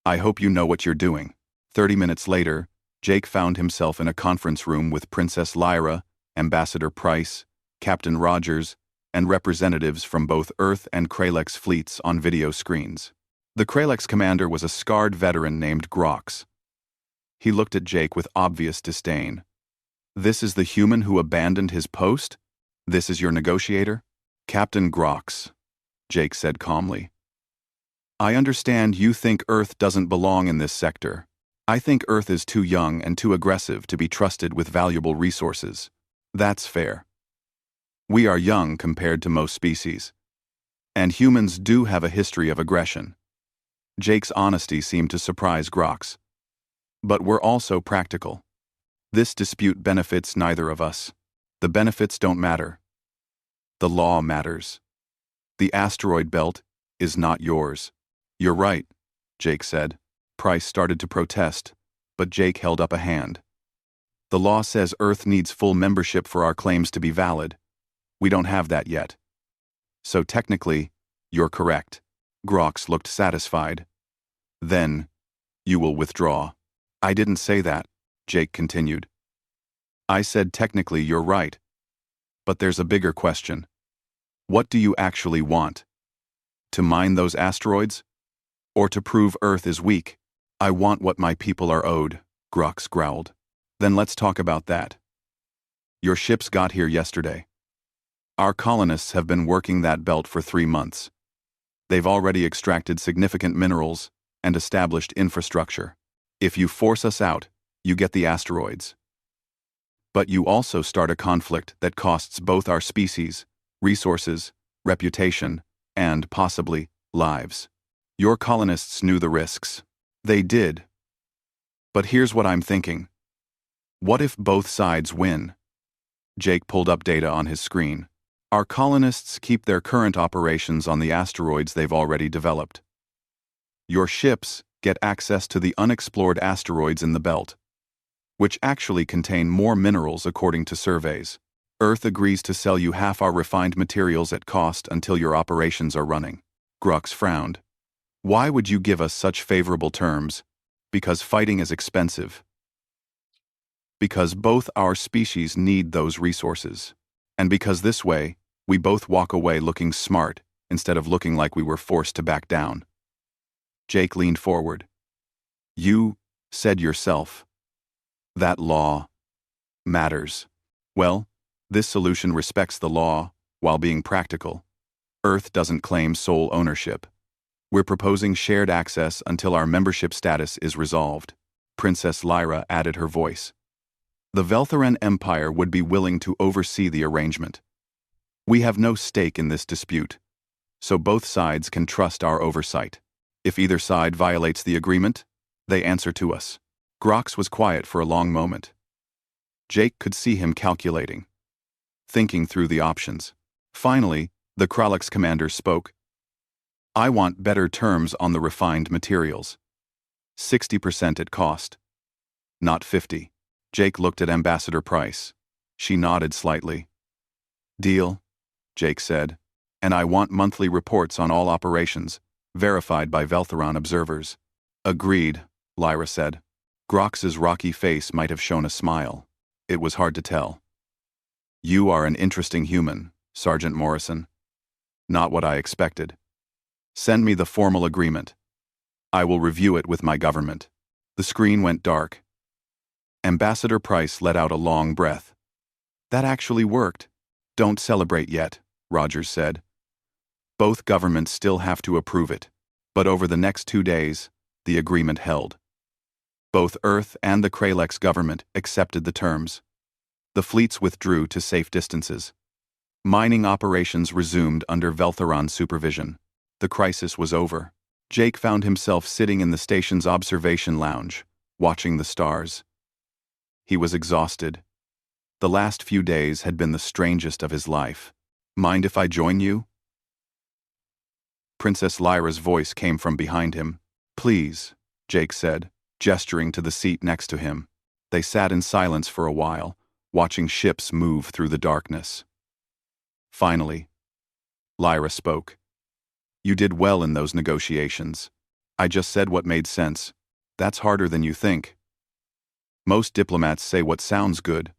I hope you know what you're doing." 30 minutes later, Jake found himself in a conference room with Princess Lyra, Ambassador Price, Captain Rogers, and representatives from both Earth and Kralex fleets on video screens. The Kralex commander was a scarred veteran named Grox. He looked at Jake with obvious disdain. "This is the human who abandoned his post? This is your negotiator?" "Captain Grox," Jake said calmly. "I understand you think Earth doesn't belong in this sector. I think Earth is too young and too aggressive to be trusted with valuable resources. That's fair. We are young compared to most species. And humans do have a history of aggression." Jake's honesty seemed to surprise Grox. "But we're also practical. This dispute benefits neither of us. The benefits don't matter. The law matters. The asteroid belt is not yours." "You're right," Jake said. Price started to protest, but Jake held up a hand. "The law says Earth needs full membership for our claims to be valid. We don't have that yet. So technically, you're correct." Grox looked satisfied. "Then, you will withdraw." "I didn't say that," Jake continued. "I said technically you're right. But there's a bigger question. What do you actually want? To mine those asteroids? Or to prove Earth is weak?" "I want what my people are owed," Grox growled. "Then let's talk about that. Your ships got here yesterday. Our colonists have been working that belt for 3 months. They've already extracted significant minerals and established infrastructure. If you force us out, you get the asteroids. But you also start a conflict that costs both our species, resources, reputation, and, possibly, lives. Your colonists knew the risks. They did. But here's what I'm thinking. What if both sides win?" Jake pulled up data on his screen. "Our colonists keep their current operations on the asteroids they've already developed. Your ships get access to the unexplored asteroids in the belt, which actually contain more minerals according to surveys. Earth agrees to sell you half our refined materials at cost until your operations are running." Grox frowned. "Why would you give us such favorable terms?" "Because fighting is expensive. Because both our species need those resources. And because this way, we both walk away looking smart instead of looking like we were forced to back down." Jake leaned forward. "You said yourself that law matters. Well, this solution respects the law while being practical. Earth doesn't claim sole ownership. We're proposing shared access until our membership status is resolved." Princess Lyra added her voice. "The Veltharan Empire would be willing to oversee the arrangement. We have no stake in this dispute, so both sides can trust our oversight. If either side violates the agreement, they answer to us." Grox was quiet for a long moment. Jake could see him calculating, thinking through the options. Finally, the Kralex commander spoke. "I want better terms on the refined materials. 60% at cost. Not 50. Jake looked at Ambassador Price. She nodded slightly. "Deal," Jake said. "And I want monthly reports on all operations, verified by Veltharan observers." "Agreed," Lyra said. Grox's rocky face might have shown a smile. It was hard to tell. "You are an interesting human, Sergeant Morrison. Not what I expected. Send me the formal agreement. I will review it with my government." The screen went dark. Ambassador Price let out a long breath. "That actually worked." "Don't celebrate yet," Rogers said. "Both governments still have to approve it. But over the next 2 days, the agreement held. Both Earth and the Kralex government accepted the terms. The fleets withdrew to safe distances. Mining operations resumed under Veltharan's supervision. The crisis was over. Jake found himself sitting in the station's observation lounge, watching the stars. He was exhausted. The last few days had been the strangest of his life. "Mind if I join you?" Princess Lyra's voice came from behind him. "Please," Jake said, gesturing to the seat next to him. They sat in silence for a while, watching ships move through the darkness. Finally, Lyra spoke. "You did well in those negotiations. I just said what made sense. That's harder than you think. Most diplomats say what sounds good,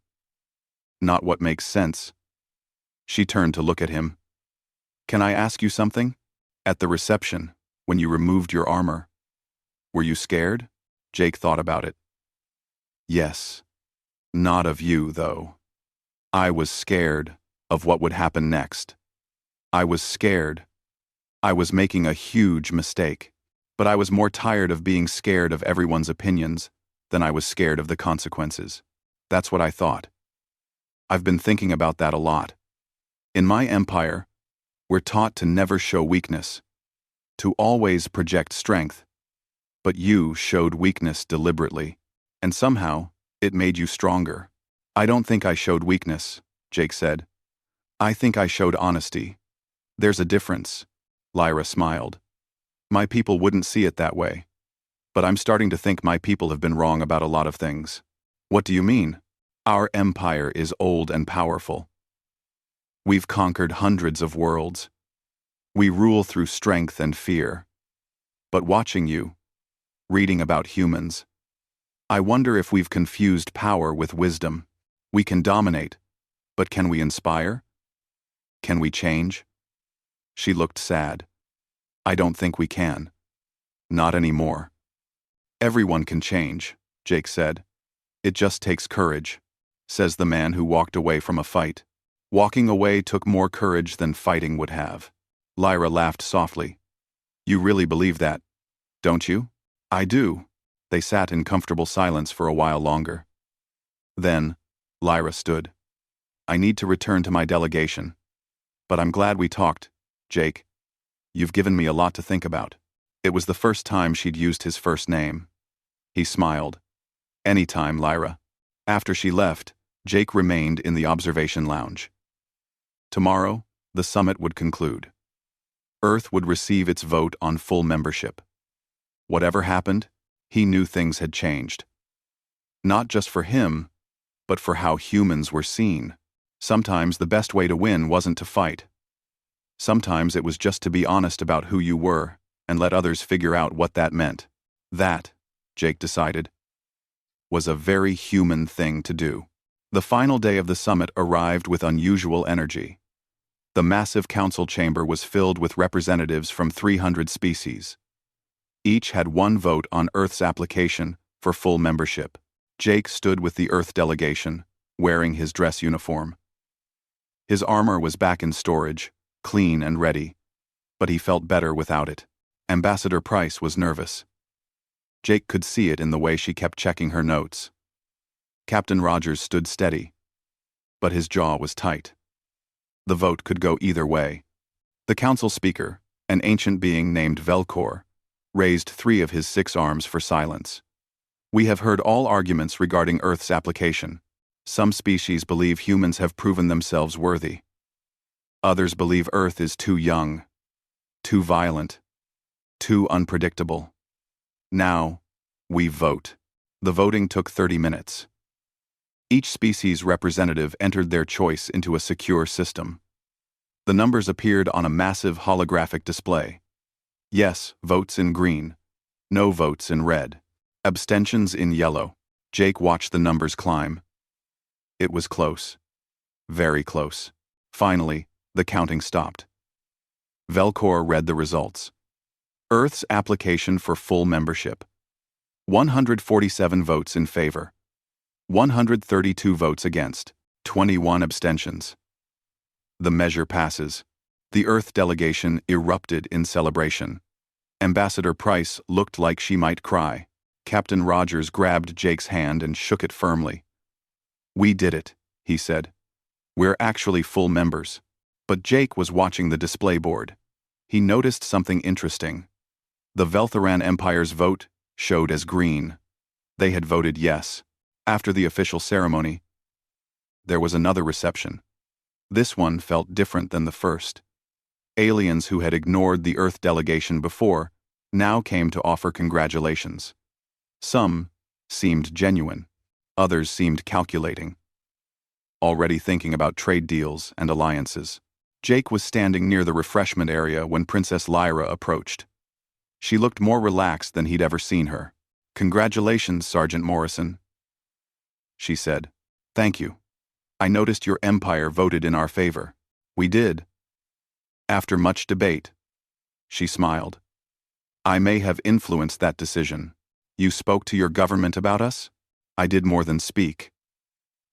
not what makes sense." She turned to look at him. Can I ask you something? At the reception, when you removed your armor, were you scared? Jake thought about it. Yes. Not of you, though. I was scared of what would happen next. I was scared. I was making a huge mistake. But I was more tired of being scared of everyone's opinions than I was scared of the consequences. That's what I thought. I've been thinking about that a lot. In my empire, we're taught to never show weakness, to always project strength. But you showed weakness deliberately, and somehow, it made you stronger. I don't think I showed weakness, Jake said. I think I showed honesty. There's a difference. Lyra smiled. My people wouldn't see it that way. But I'm starting to think my people have been wrong about a lot of things. What do you mean? Our empire is old and powerful. We've conquered hundreds of worlds. We rule through strength and fear. But watching you, reading about humans, I wonder if we've confused power with wisdom. We can dominate, but can we inspire? Can we change? She looked sad. I don't think we can. Not anymore. Everyone can change, Jake said. It just takes courage, says the man who walked away from a fight. Walking away took more courage than fighting would have. Lyra laughed softly. You really believe that, don't you? I do. They sat in comfortable silence for a while longer. Then, Lyra stood. I need to return to my delegation. But I'm glad we talked, Jake. You've given me a lot to think about. It was the first time she'd used his first name. He smiled. Anytime, Lyra. After she left, Jake remained in the observation lounge. Tomorrow, the summit would conclude. Earth would receive its vote on full membership. Whatever happened, he knew things had changed. Not just for him, but for how humans were seen. Sometimes the best way to win wasn't to fight. Sometimes it was just to be honest about who you were and let others figure out what that meant. That, Jake decided, was a very human thing to do. The final day of the summit arrived with unusual energy. The massive council chamber was filled with representatives from 300 species. Each had one vote on Earth's application for full membership. Jake stood with the Earth delegation, wearing his dress uniform. His armor was back in storage, clean and ready, but he felt better without it. Ambassador Price was nervous. Jake could see it in the way she kept checking her notes. Captain Rogers stood steady, but his jaw was tight. The vote could go either way. The council speaker, an ancient being named Velcor, raised 3 of his 6 arms for silence. We have heard all arguments regarding Earth's application. Some species believe humans have proven themselves worthy. Others believe Earth is too young, too violent, too unpredictable. Now, we vote. The voting took 30 minutes. Each species representative entered their choice into a secure system. The numbers appeared on a massive holographic display. Yes votes in green, no votes in red, abstentions in yellow. Jake watched the numbers climb. It was close. Very close. Finally, the counting stopped. Velcor read the results. Earth's application for full membership. 147 votes in favor. 132 votes against. 21 abstentions. The measure passes. The Earth delegation erupted in celebration. Ambassador Price looked like she might cry. Captain Rogers grabbed Jake's hand and shook it firmly. We did it, he said. We're actually full members. But Jake was watching the display board. He noticed something interesting. The Veltharan Empire's vote showed as green. They had voted yes. After the official ceremony, there was another reception. This one felt different than the first. Aliens who had ignored the Earth delegation before now came to offer congratulations. Some seemed genuine. Others seemed calculating. Already thinking about trade deals and alliances. Jake was standing near the refreshment area when Princess Lyra approached. She looked more relaxed than he'd ever seen her. Congratulations, Sergeant Morrison, she said. Thank you. I noticed your empire voted in our favor. We did. After much debate, she smiled. I may have influenced that decision. You spoke to your government about us? I did more than speak.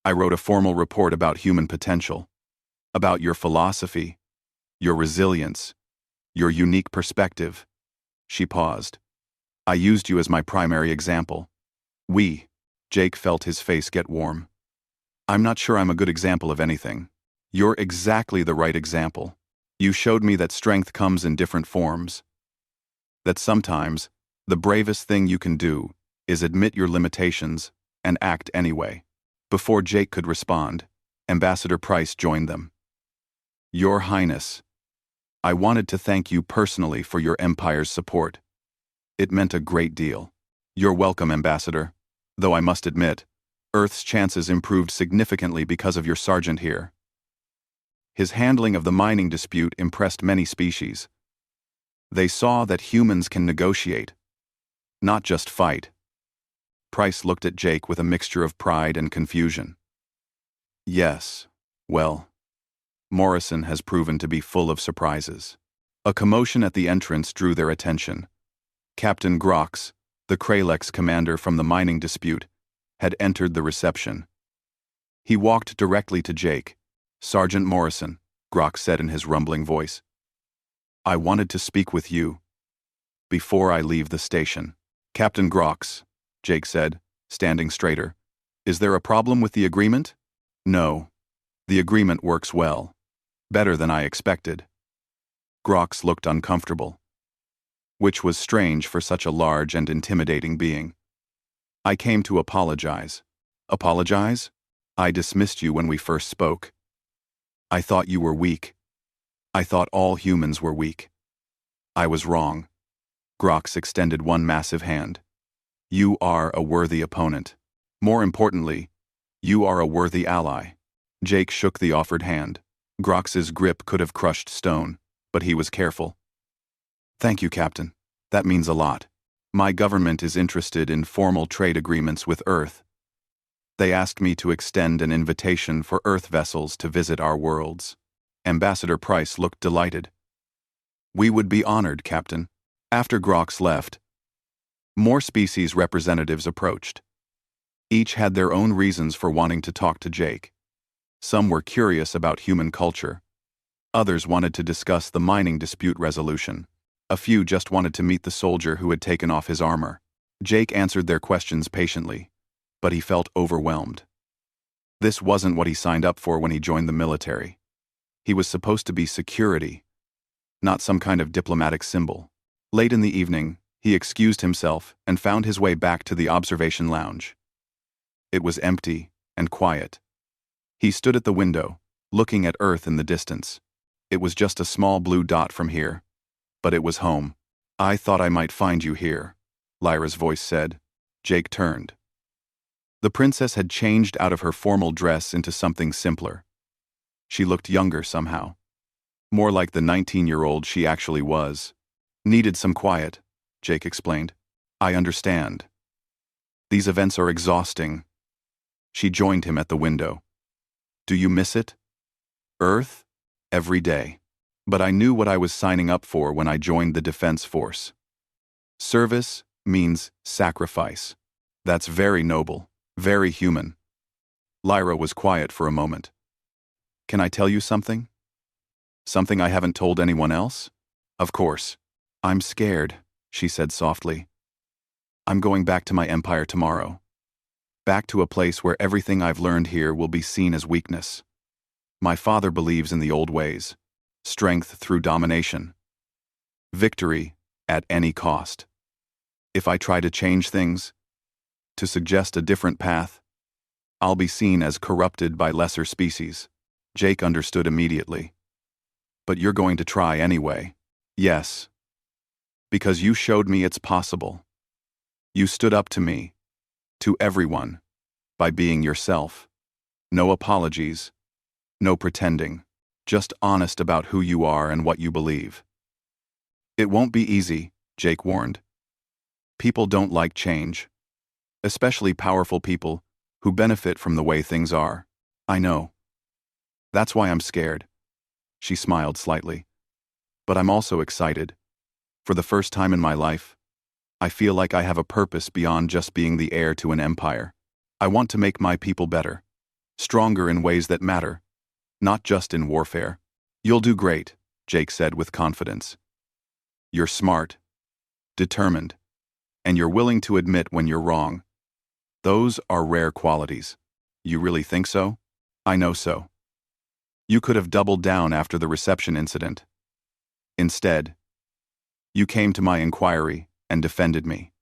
I wrote a formal report about human potential, about your philosophy, your resilience, your unique perspective. She paused. I used you as my primary example. Jake felt his face get warm. I'm not sure I'm a good example of anything. You're exactly the right example. You showed me that strength comes in different forms. That sometimes, the bravest thing you can do is admit your limitations and act anyway. Before Jake could respond, Ambassador Price joined them. Your Highness, I wanted to thank you personally for your Empire's support. It meant a great deal. You're welcome, Ambassador. Though I must admit, Earth's chances improved significantly because of your sergeant here. His handling of the mining dispute impressed many species. They saw that humans can negotiate, not just fight. Price looked at Jake with a mixture of pride and confusion. Yes, well, Morrison has proven to be full of surprises. A commotion at the entrance drew their attention. Captain Grox, the Kralex commander from the mining dispute, had entered the reception. He walked directly to Jake. Sergeant Morrison, Grox said in his rumbling voice. I wanted to speak with you before I leave the station. Captain Grox, Jake said, standing straighter. Is there a problem with the agreement? No. The agreement works well. Better than I expected. Grox looked uncomfortable, which was strange for such a large and intimidating being. I came to apologize. Apologize? I dismissed you when we first spoke. I thought you were weak. I thought all humans were weak. I was wrong. Grox extended one massive hand. You are a worthy opponent. More importantly, you are a worthy ally. Jake shook the offered hand. Grox's grip could have crushed stone, but he was careful. Thank you, Captain. That means a lot. My government is interested in formal trade agreements with Earth. They asked me to extend an invitation for Earth vessels to visit our worlds. Ambassador Price looked delighted. We would be honored, Captain. After Grox left, more species representatives approached. Each had their own reasons for wanting to talk to Jake. Some were curious about human culture. Others wanted to discuss the mining dispute resolution. A few just wanted to meet the soldier who had taken off his armor. Jake answered their questions patiently, but he felt overwhelmed. This wasn't what he signed up for when he joined the military. He was supposed to be security, not some kind of diplomatic symbol. Late in the evening, he excused himself and found his way back to the observation lounge. It was empty and quiet. He stood at the window, looking at Earth in the distance. It was just a small blue dot from here, but it was home. I thought I might find you here, Lyra's voice said. Jake turned. The princess had changed out of her formal dress into something simpler. She looked younger somehow. More like the 19-year-old she actually was. Needed some quiet, Jake explained. I understand. These events are exhausting. She joined him at the window. Do you miss it? Earth? Every day. But I knew what I was signing up for when I joined the Defense Force. Service means sacrifice. That's very noble, very human. Lyra was quiet for a moment. Can I tell you something? Something I haven't told anyone else? Of course. I'm scared, she said softly. I'm going back to my empire tomorrow. Back to a place where everything I've learned here will be seen as weakness. My father believes in the old ways. Strength through domination. Victory at any cost. If I try to change things, to suggest a different path, I'll be seen as corrupted by lesser species. Jake understood immediately. But you're going to try anyway. Yes. Because you showed me it's possible. You stood up to me, to everyone, by being yourself. No apologies, no pretending. Just honest about who you are and what you believe. It won't be easy, Jake warned. People don't like change. Especially powerful people who benefit from the way things are. I know. That's why I'm scared. She smiled slightly. But I'm also excited. For the first time in my life, I feel like I have a purpose beyond just being the heir to an empire. I want to make my people better, stronger in ways that matter, not just in warfare. You'll do great, Jake said with confidence. You're smart, determined, and you're willing to admit when you're wrong. Those are rare qualities. You really think so? I know so. You could have doubled down after the reception incident. Instead, you came to my inquiry and defended me.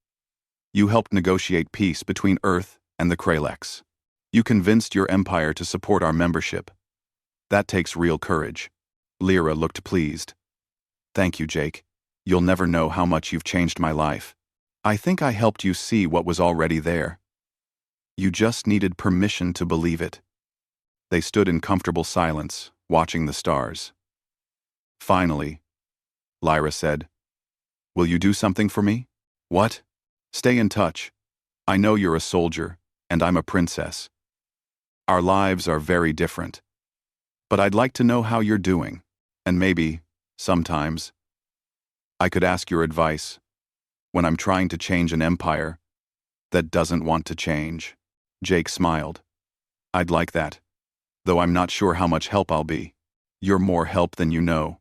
You helped negotiate peace between Earth and the Kralex. You convinced your empire to support our membership. That takes real courage. Lyra looked pleased. Thank you, Jake. You'll never know how much you've changed my life. I think I helped you see what was already there. You just needed permission to believe it. They stood in comfortable silence, watching the stars. Finally, Lyra said, "Will you do something for me?" "What?" "Stay in touch. I know you're a soldier, and I'm a princess. Our lives are very different. But I'd like to know how you're doing, and maybe, sometimes, I could ask your advice when I'm trying to change an empire that doesn't want to change." Jake smiled. "I'd like that, though I'm not sure how much help I'll be. You're more help than you know."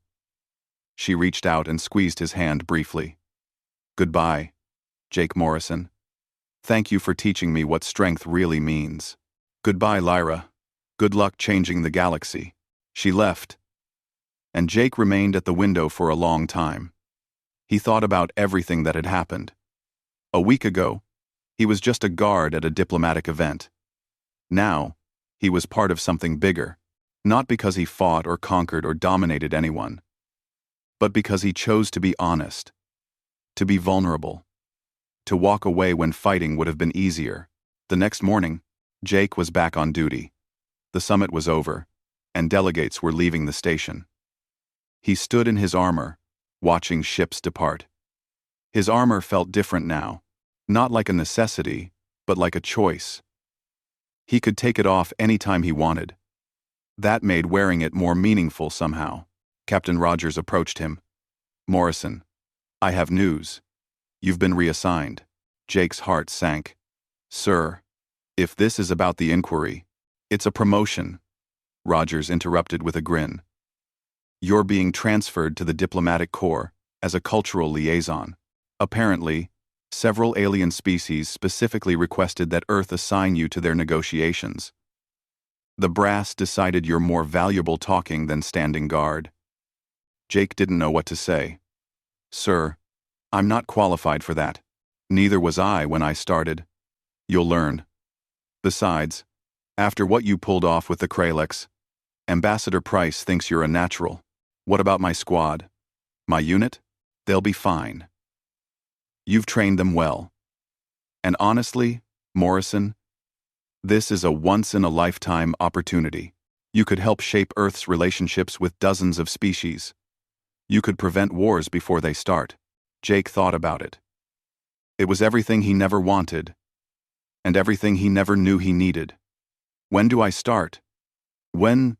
She reached out and squeezed his hand briefly. "Goodbye, Jake Morrison. Thank you for teaching me what strength really means." "Goodbye, Lyra. Good luck changing the galaxy." She left, and Jake remained at the window for a long time. He thought about everything that had happened. A week ago, he was just a guard at a diplomatic event. Now, he was part of something bigger, not because he fought or conquered or dominated anyone, but because he chose to be honest, to be vulnerable, to walk away when fighting would have been easier. The next morning, Jake was back on duty. The summit was over, and delegates were leaving the station. He stood in his armor, watching ships depart. His armor felt different now, not like a necessity, but like a choice. He could take it off anytime he wanted. That made wearing it more meaningful somehow. Captain Rogers approached him. "Morrison, I have news. You've been reassigned." Jake's heart sank. "Sir, if this is about the inquiry, it's a promotion," Rogers interrupted with a grin. "You're being transferred to the diplomatic corps as a cultural liaison. Apparently, several alien species specifically requested that Earth assign you to their negotiations. The brass decided you're more valuable talking than standing guard." Jake didn't know what to say. "Sir, I'm not qualified for that. Neither was I when I started. You'll learn. Besides, after what you pulled off with the Kralex, Ambassador Price thinks you're a natural. What about my squad? My unit? They'll be fine. You've trained them well. And honestly, Morrison, this is a once-in-a-lifetime opportunity. You could help shape Earth's relationships with dozens of species. You could prevent wars before they start." Jake thought about it. It was everything he never wanted, and everything he never knew he needed. "When do I start?" "When?"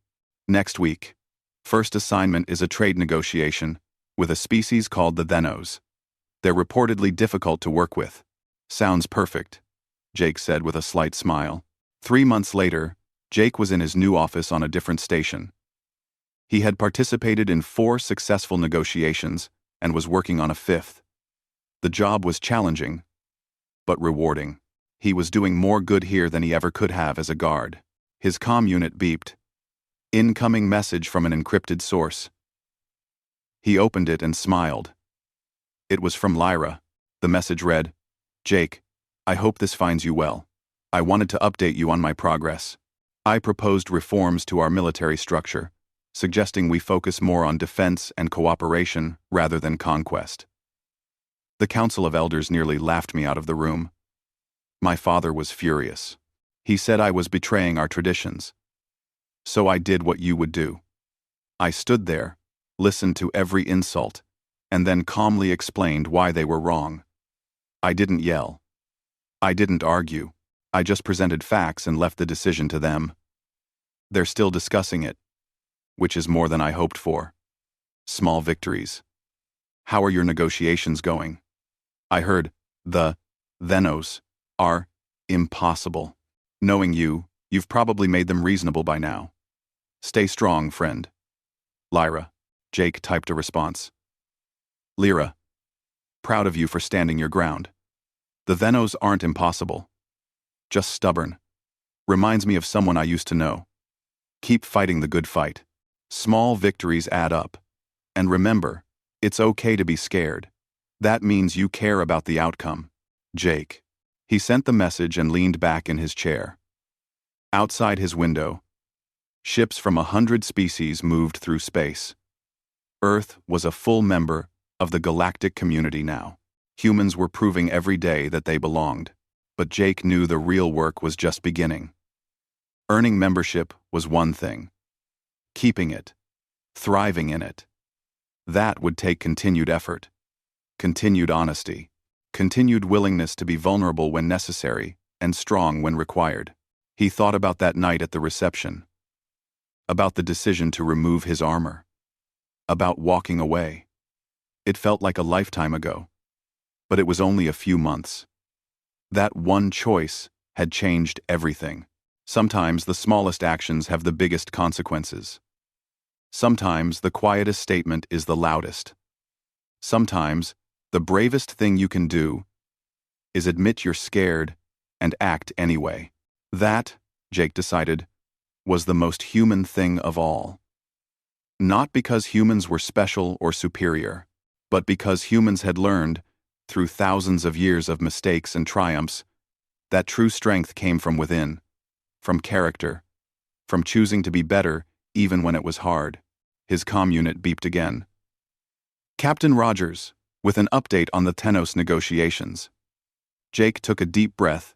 "Next week. First assignment is a trade negotiation with a species called the Thenos. They're reportedly difficult to work with." "Sounds perfect," Jake said with a slight smile. 3 months later, Jake was in his new office on a different station. He had participated in 4 successful negotiations and was working on a 5th. The job was challenging, but rewarding. He was doing more good here than he ever could have as a guard. His comm unit beeped. Incoming message from an encrypted source. He opened it and smiled. It was from Lyra. The message read, "Jake, I hope this finds you well. I wanted to update you on my progress. I proposed reforms to our military structure, suggesting we focus more on defense and cooperation rather than conquest." The Council of Elders nearly laughed me out of the room. My father was furious. He said I was betraying our traditions. So I did what you would do. I stood there, listened to every insult, and then calmly explained why they were wrong. I didn't yell. I didn't argue. I just presented facts and left the decision to them. They're still discussing it, which is more than I hoped for. Small victories. How are your negotiations going? I heard the Venos are impossible. Knowing you, you've probably made them reasonable by now. Stay strong, friend. Lyra. Jake typed a response. Lyra. Proud of you for standing your ground. The Venos aren't impossible. Just stubborn. Reminds me of someone I used to know. Keep fighting the good fight. Small victories add up. And remember, it's okay to be scared. That means you care about the outcome. Jake. He sent the message and leaned back in his chair. Outside his window, ships from 100 species moved through space. Earth was a full member of the galactic community now. Humans were proving every day that they belonged. But Jake knew the real work was just beginning. Earning membership was one thing. Keeping it, thriving in it, that would take continued effort, continued honesty, continued willingness to be vulnerable when necessary and strong when required. He thought about that night at the reception, about the decision to remove his armor, about walking away. It felt like a lifetime ago, but it was only a few months. That one choice had changed everything. Sometimes the smallest actions have the biggest consequences. Sometimes the quietest statement is the loudest. Sometimes the bravest thing you can do is admit you're scared and act anyway. That, Jake decided, was the most human thing of all. Not because humans were special or superior, but because humans had learned, through thousands of years of mistakes and triumphs, that true strength came from within, from character, from choosing to be better even when it was hard. His comm unit beeped again. Captain Rogers, with an update on the Tenos negotiations. Jake took a deep breath,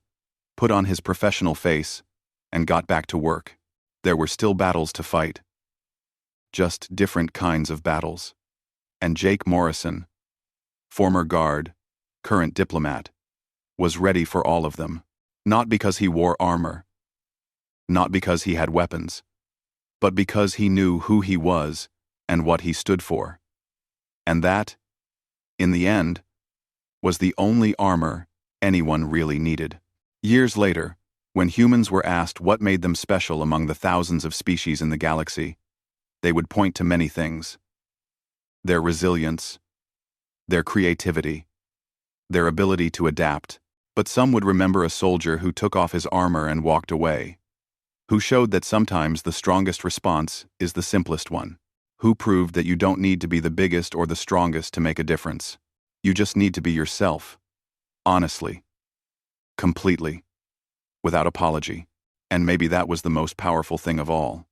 put on his professional face, and got back to work. There were still battles to fight. Just different kinds of battles. And Jake Morrison, former guard, current diplomat, was ready for all of them. Not because he wore armor, not because he had weapons, but because he knew who he was and what he stood for. And that, in the end, was the only armor anyone really needed. Years later, when humans were asked what made them special among the thousands of species in the galaxy, they would point to many things. Their resilience, their creativity, their ability to adapt, but some would remember a soldier who took off his armor and walked away, who showed that sometimes the strongest response is the simplest one, who proved that you don't need to be the biggest or the strongest to make a difference. You just need to be yourself, honestly, completely, without apology. And maybe that was the most powerful thing of all.